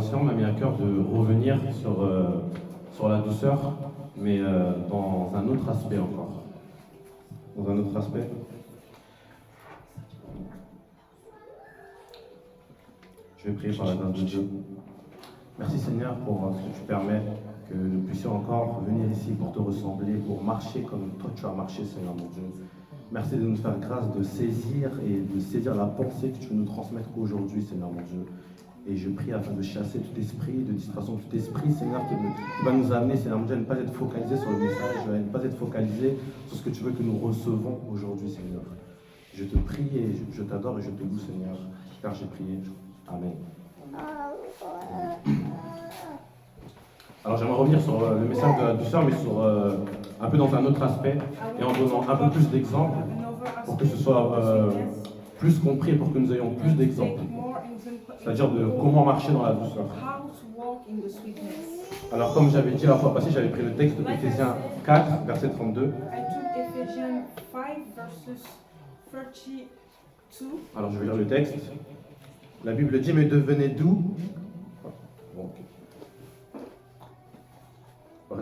Seigneur m'a mis à cœur de revenir sur la douceur, mais dans un autre aspect encore. Dans un autre aspect. Je vais prier par la grâce de Dieu. Merci Seigneur pour ce que tu permets, que nous puissions encore venir ici pour te ressembler, pour marcher comme toi tu as marché, Seigneur mon Dieu. Merci de nous faire grâce de saisir la pensée que tu veux nous transmettre aujourd'hui, Seigneur mon Dieu. Et je prie afin de chasser tout esprit, de distraction, tout esprit, Seigneur, qui va nous amener, Seigneur mon Dieu, à ne pas être focalisé sur le message, à ne pas être focalisé sur ce que tu veux que nous recevons aujourd'hui, Seigneur. Je te prie et je t'adore et je te loue, Seigneur, car j'ai prié. Amen. Alors j'aimerais revenir sur le message de la douceur, mais sur un peu dans un autre aspect, et en donnant un peu plus d'exemples, pour que ce soit plus compris et pour que nous ayons plus d'exemples. C'est-à-dire de comment marcher dans la douceur. Alors comme j'avais dit la fois passée, j'avais pris le texte de Éphésiens 4, verset 32. Alors je vais lire le texte. La Bible dit, mais devenez doux. Bon, okay.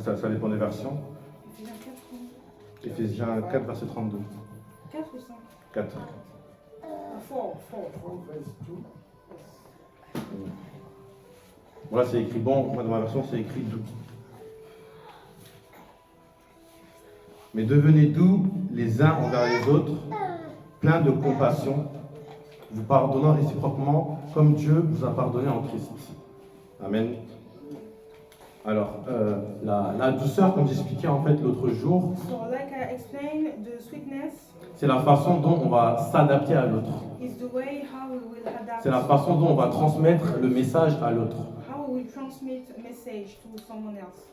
Ça dépend des versions. Éphésiens 4, verset 32. 4 ou 5 4. 4, verset 2. Voilà, c'est écrit bon. Moi, dans ma version, c'est écrit doux. Mais devenez doux les uns envers les autres, pleins de compassion, vous pardonnant réciproquement comme Dieu vous a pardonné en Christ. Amen. Alors, la douceur, comme j'expliquais en fait l'autre jour, c'est la façon dont on va s'adapter à l'autre. C'est la façon dont on va transmettre le message à l'autre.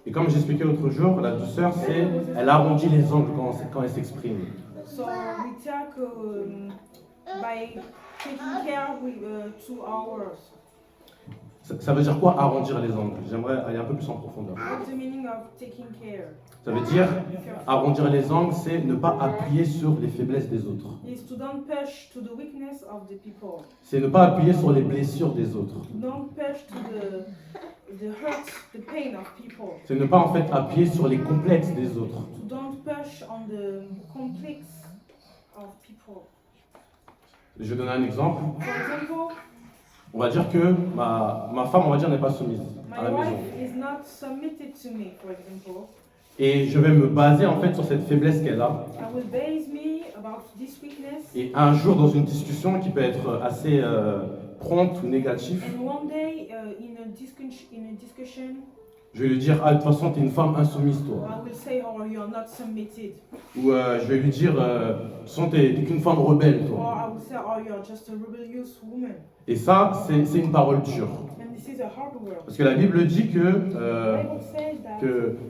Et comme j'expliquais l'autre jour, la douceur, elle arrondit les angles quand elle s'exprime. Ça veut dire quoi arrondir les angles? J'aimerais aller un peu plus en profondeur. Ça veut dire arrondir les angles, c'est ne pas appuyer sur les faiblesses des autres. C'est ne pas appuyer sur les blessures des autres. C'est ne pas en fait appuyer sur les complexes des autres. Je vais donner un exemple. On va dire que ma femme, on va dire, n'est pas soumise à la maison. Et je vais me baser en fait sur cette faiblesse qu'elle a. Et un jour, dans une discussion qui peut être assez prompte ou négative, je vais lui dire, ah, de toute façon, tu es une femme insoumise, toi. Ou je vais lui dire, de toute façon, tu n'es qu'une femme rebelle, toi. Et ça, c'est une parole dure. Parce que la Bible dit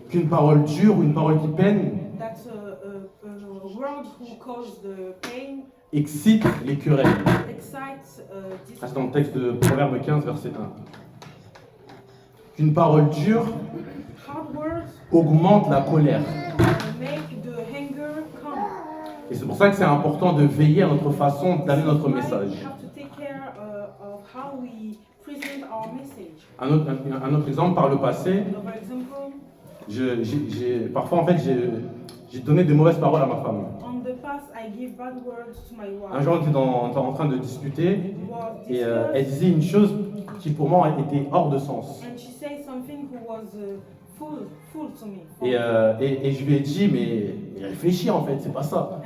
qu'une parole dure ou une parole qui peine excite les querelles. C'est dans le texte de Proverbe 15, verset 1. Une parole dure augmente la colère. Et c'est pour ça que c'est important de veiller à notre façon d'amener notre message. Un autre exemple, par le passé, parfois en fait j'ai donné de mauvaises paroles à ma femme. Un jour, on était en train de discuter et elle disait une chose qui pour moi était hors de sens. Et je lui ai dit, mais réfléchis en fait, c'est pas ça.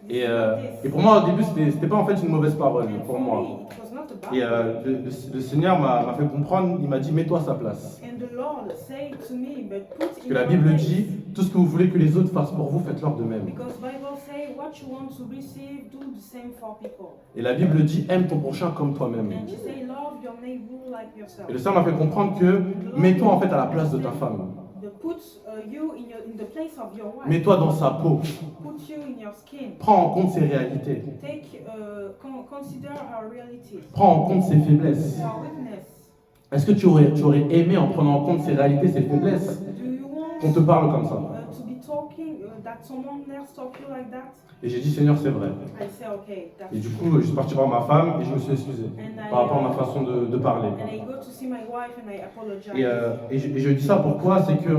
Et pour moi, au début, c'était pas en fait une mauvaise parole pour moi. Et le Seigneur m'a fait comprendre, il m'a dit, mets-toi à sa place. Parce que la Bible dit, tout ce que vous voulez que les autres fassent pour vous, faites-leur de même. Et la Bible dit, aime ton prochain comme toi-même. Et le Seigneur m'a fait comprendre que, mets-toi en fait à la place de ta femme. Mets-toi dans sa peau. Prends en compte ses réalités. Prends en compte ses faiblesses. Est-ce que tu aurais aimé, en prenant en compte ses réalités, ses faiblesses, qu'on te parle comme ça? had someone else talk to you like that, Et j'ai dit, Seigneur, c'est vrai. I say, okay, that's Et du coup, je suis parti voir ma femme et je me suis excusé and par rapport à ma façon de parler. and I go to see my wife and I apologize. Et je dis ça pourquoi? C'est que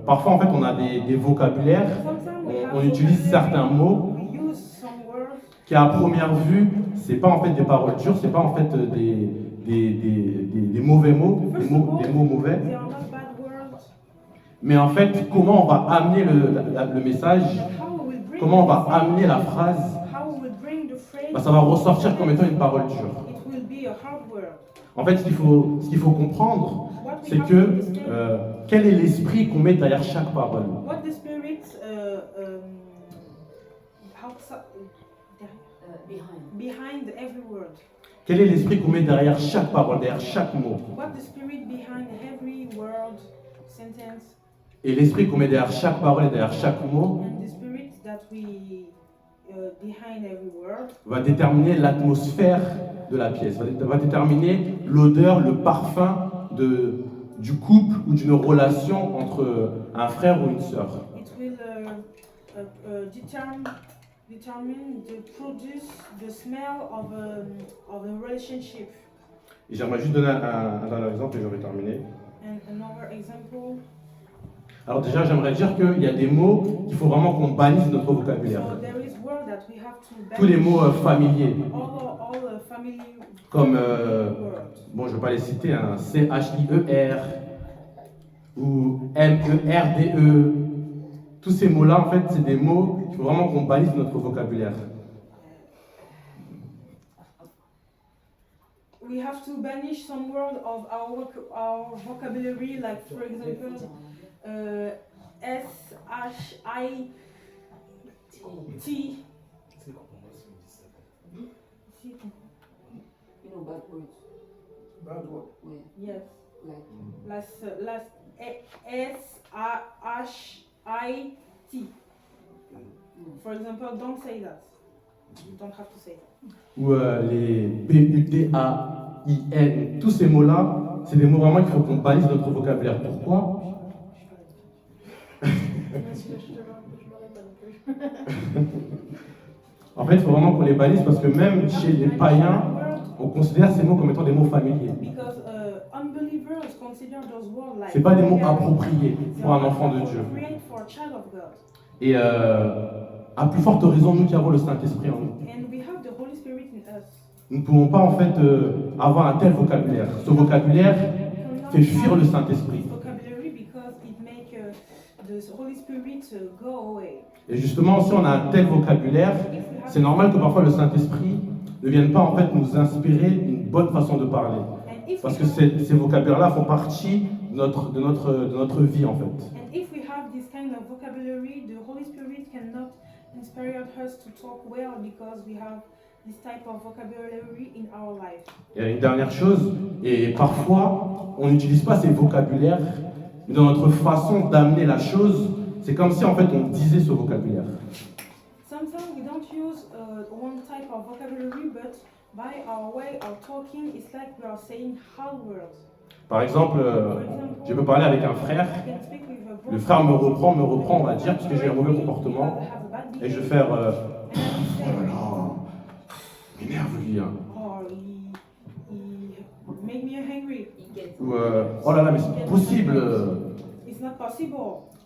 parfois, en fait, on a des vocabulaires, Sometimes we have on utilise vocabulary, certains mots we use some words qui, à première vue, c'est pas en fait des paroles dures, c'est pas en fait des mauvais mots, des mots mauvais. they are not bad words. Mais en fait, comment on va amener le message, How we will bring comment on va the amener la phrase, how we will bring the phrase, bah, ça va ressortir comme étant une parole dure. it will be a hard word. En fait, ce qu'il faut comprendre, What we c'est have que to understand, quel est l'esprit qu'on met derrière chaque parole. what the spirit how behind every word. Quel est l'esprit qu'on met derrière chaque parole, derrière chaque mot. What the spirit behind every word, sentence, Et l'esprit qu'on met derrière chaque parole et derrière chaque mot and the spirit that we behind every word va déterminer l'atmosphère de la pièce, va déterminer l'odeur, le parfum du couple ou d'une relation entre un frère ou une sœur. it will determine the produce, the smell of a relationship. Et j'aimerais juste donner un dernier exemple et je vais terminer. And another example. Alors déjà, j'aimerais dire qu'il y a des mots qu'il faut vraiment qu'on bannisse de notre vocabulaire. So there is word that we have to Tous les mots familiers, all family comme, words. bon, je ne vais pas les citer, hein, CHIER ou MERDE. Tous ces mots-là, en fait, c'est des mots qu'il faut vraiment qu'on bannisse de notre vocabulaire. We have to banish some word of our vocabulary, like for example, SHIT. You know, bad words. Bad word. Yeah, Yes. like Last SHIT. For example, don't say that. You don't have to say that. Ou les PUTAIN, tous ces mots-là, c'est des mots vraiment qu'il faut qu'on bannisse de notre vocabulaire. Pourquoi? En fait, il faut vraiment qu'on les bannisse parce que même chez les païens, on considère ces mots comme étant des mots familiers. Because unbelievers consider those words like C'est pas des mots appropriés pour un enfant de Dieu. appropriate for a child of God. Et à plus forte raison, nous qui avons le Saint-Esprit en nous. And we have the Holy Spirit in us. Nous ne pouvons pas en fait avoir un tel vocabulaire. Ce vocabulaire fait fuir le Saint-Esprit. Vocabulary because it make the Holy Spirit go away. Et justement, si on a un tel vocabulaire, c'est normal que parfois le Saint-Esprit ne vienne pas en fait nous inspirer une bonne façon de parler. And if Parce we que have, ces vocabulaires-là font partie de notre vie en fait. and if we have this kind of vocabulary, the Holy Spirit cannot inspire us to talk well because we have this type of vocabulary in our life. Il y a une dernière chose, et parfois on n'utilise pas ces vocabulaires, mais dans notre façon d'amener la chose, c'est comme si en fait on disait ce vocabulaire. Sometimes we don't use one type of vocabulary, but by our way of talking, it's like we are saying hard words. Par exemple, je peux parler avec un frère, I can speak with a brother. le frère me reprend, on va dire, parce que j'ai un mauvais comportement, et je vais faire And I will say, oh là là, m'énerve lui, hein. oh, he make me angry. you get Ou oh là là, mais c'est pas possible. It's not possible.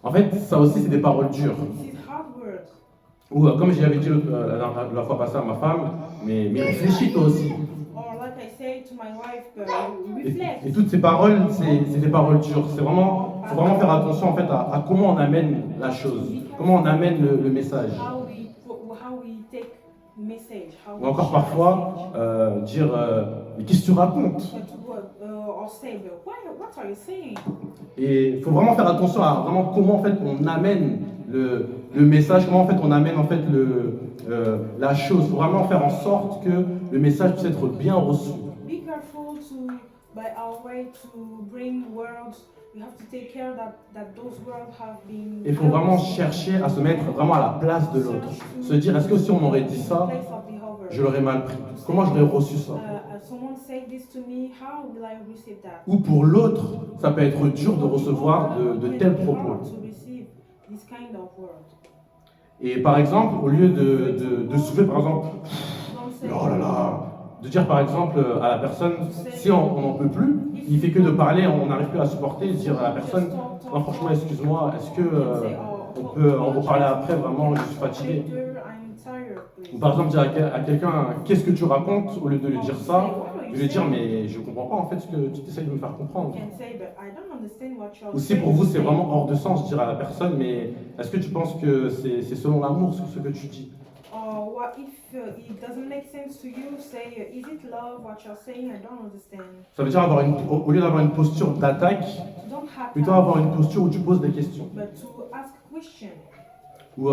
En fait, ça aussi c'est des paroles dures. This is hard words. Ou comme j'avais dit la fois passée à ma femme, mais réfléchis toi aussi. Or like I say to my wife, Et reflect. toutes ces paroles, c'est des paroles dures. C'est vraiment, faut vraiment faire attention en fait à comment on amène la chose, comment on amène le message. How we take message. How Ou encore parfois dire mais qu'est-ce que tu racontes? or say, what are you saying? Et il faut vraiment faire attention à vraiment comment en fait on amène le message, comment en fait on amène en fait la chose. Il faut vraiment faire en sorte que le message puisse être bien reçu. Be careful by our way to bring words. We have to take care that those words have been. Il faut vraiment chercher à se mettre vraiment à la place de l'autre. Se dire, est-ce que si on m'aurait dit ça, je l'aurais mal pris? Comment j'aurais reçu ça? Someone said this to me, how will I receive that? Ou pour l'autre, ça peut être dur de recevoir de tels propos. To receive this kind of word. Et par exemple, au lieu de soulever par exemple, Don't say, oh là là, de dire par exemple à la personne, si on n'en peut plus, il fait que de parler, on n'arrive plus à supporter, de dire à la personne, non franchement excuse-moi, est-ce que on peut en reparler après, vraiment je suis fatigué. later, I'm tired, please. Ou par exemple dire à quelqu'un, qu'est-ce que tu racontes, au lieu de lui dire ça, de lui dire mais je comprends pas en fait ce que tu essayes de me faire comprendre. You can say, but I don't understand what you're Ou si saying. pour vous c'est vraiment hors de sens, dire à la personne, mais est-ce que tu penses que c'est selon l'amour ce que tu dis? Or what if it doesn't make sense to you? Say, is it love? What you're saying? I don't understand. Ça veut dire avoir au lieu d'avoir une posture d'attaque, You don't have plutôt to, avoir une posture où tu poses des questions. but to ask questions. Ou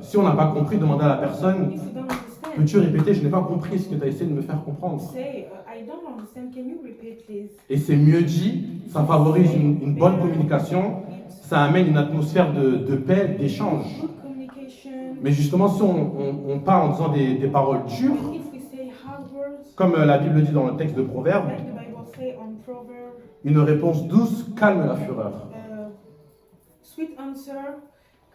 si on n'a pas compris, demander à la personne, If you don't understand, peux-tu répéter, je n'ai pas compris ce que tu as essayé de me faire comprendre. say, I don't understand. Can you repeat, please? Et c'est mieux dit, ça favorise une bonne communication, It's ça amène une atmosphère de paix, d'échange. good communication. Mais justement, si on parle en disant des paroles dures, But if we say hard words, comme la Bible dit dans le texte de Proverbes, like the Bible say on Proverbs, une réponse douce calme la fureur. sweet answer,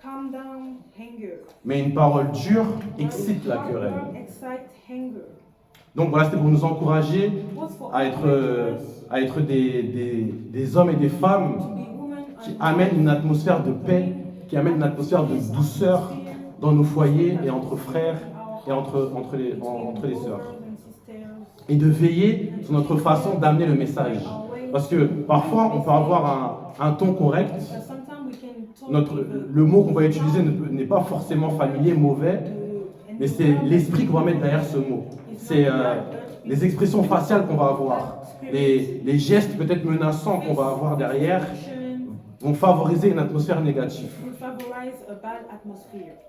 calm down, anger. Mais une parole dure excite la Hard querelle. word excite anger. Donc voilà, c'était pour nous encourager What's for à être des hommes et des femmes to be women qui and amènent une atmosphère de paix, qui amènent une atmosphère de douceur dans nos foyers et entre frères et entre les sœurs. Et de veiller sur notre façon d'amener le message. Parce que parfois, on peut avoir un ton correct. Le mot qu'on va utiliser n'est pas forcément familier, mauvais, mais c'est l'esprit qu'on va mettre derrière ce mot. C'est les expressions faciales qu'on va avoir, les gestes peut-être menaçants qu'on va avoir derrière vont favoriser une atmosphère négative.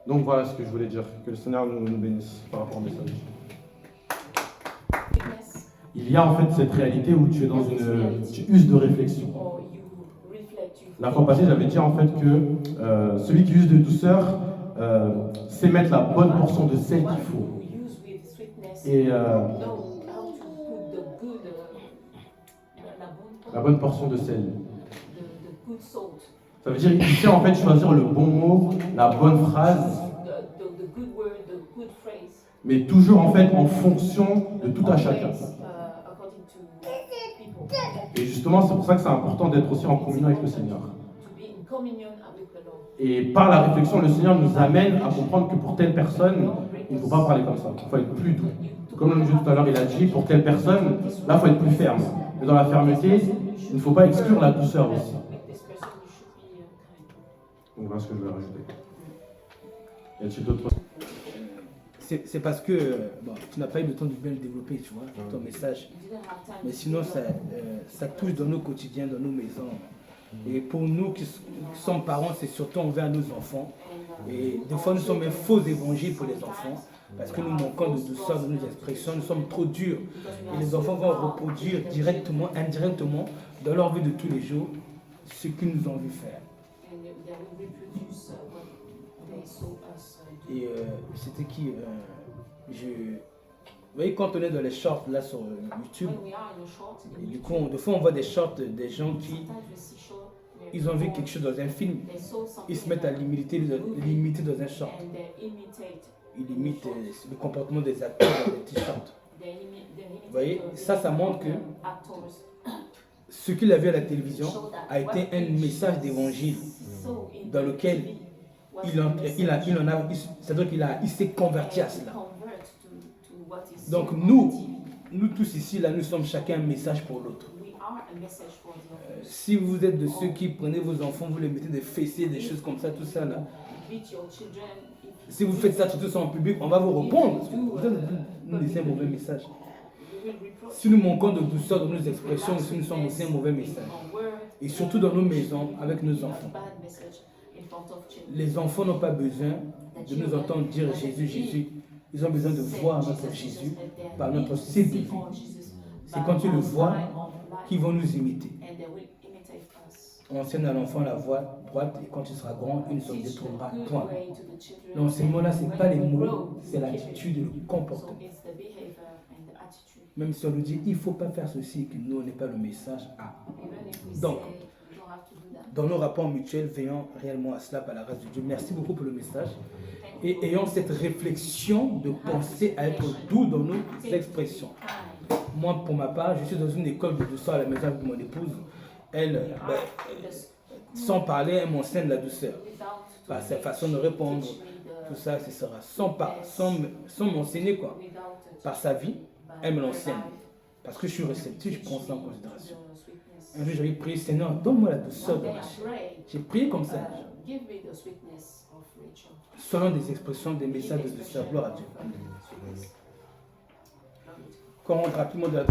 Donc voilà ce que je voulais dire. Que le Seigneur nous bénisse par rapport au message. Il y a en fait cette réalité où tu es dans tu uses de réflexion. Or you reflect, you La fois passée, j'avais dit en fait que celui qui use de douceur sait mettre la bonne portion de sel qu'il faut. you use with sweetness. Et Know how to put the good, la bonne portion de sel. the good salt, Ça veut dire qu'il sait en fait choisir le bon mot, la bonne phrase, the good word, the good phrase. mais toujours en fait en fonction de tout à chacun. According to people. Et justement, c'est pour ça que c'est important d'être aussi en communion avec le Seigneur. To be in communion with the Lord. Et par la réflexion, le Seigneur nous amène à comprendre que pour telle personne, il ne faut pas parler comme ça. Il faut être plus doux. Comme le dit tout à l'heure, il a dit, pour telle personne, là, il faut être plus ferme. Mais dans la fermeté, il ne faut pas exclure la douceur aussi. With this person, you should be kind. Donc voilà ce que je voulais rajouter. Y a-t-il d'autres? C'est parce que bon, tu n'as pas eu le temps de bien le développer, tu vois, ton message. You didn't have time Mais to sinon, develop. ça touche dans nos quotidiens, dans nos maisons. Et pour nous qui sommes parents, c'est surtout envers nos enfants. Et des fois, nous sommes un faux évangile pour les enfants. Parce que nous manquons de douceur dans nos expressions, nous sommes trop durs. Et les enfants vont reproduire directement, indirectement, dans leur vie de tous les jours, ce qu'ils nous ont vu faire. And they will reproduce what they saw us do. Et c'était qui Vous voyez, quand on est dans les shorts là sur YouTube, When we are in a short, et du coup, des fois on voit des shorts des gens qui, sometimes we see short. ils ont vu quelque chose dans un film, They saw something ils se mettent à l'imiter dans un short. and they imitate. Ils imitent le comportement des acteurs dans des t-shirts. They imitate. Vous voyez, ça montre que Actors. ce qu'il a vu à la télévision a été un message d'évangile So in dans lequel il s'est converti à cela. Donc nous tous ici, là, nous sommes chacun un message pour l'autre. We are a message for the others. Si vous êtes de ceux qui prenez vos enfants, vous les mettez des fessées, des choses comme ça, tout ça là. Beat your children. Si vous faites ça tout ça en public, on va vous répondre. Parce que vous êtes nous laissez un mauvais message. We will reproach Si nous manquons de douceur dans nos expressions, si nous sommes aussi un mauvais message. our word. Et surtout dans nos maisons, avec nos enfants. Bad message in front of children. Les enfants n'ont pas besoin de nous entendre dire Jésus, Jésus. Ils ont besoin de voir notre Jésus par notre style de vie. C'est quand ils le voient qu'ils vont nous imiter. And they will imitate us. On enseigne à l'enfant la voie droite et quand il sera grand, il ne se détournera Good point. way to the children. L'enseignement là, ce n'est pas les mots, c'est l'attitude et le So comportement. it's the behavior and the attitude. Même si on nous dit il ne faut pas faire ceci, que nous, on n'est pas le message. Ah. Even if we Donc, say you don't have to do that. Dans nos rapports mutuels, veillons réellement à cela par la grâce de Dieu. Merci beaucoup pour le message. Et ayons cette réflexion de penser à être doux dans nos expressions. Moi, pour ma part, je suis dans une école de douceur à la maison avec mon épouse. Elle, sans parler, elle m'enseigne la douceur. Par sa façon de répondre, tout ça, etc. Sans m'enseigner quoi. Par sa vie, elle me l'enseigne. Parce que je suis réceptif, je prends ça en considération. Un jour, j'avais prié, Seigneur, donne-moi la douceur de Rachel. J'ai prié comme ça. Selon des expressions, des messages de douceur. Gloire à Dieu. Quand on rentre rapidement de la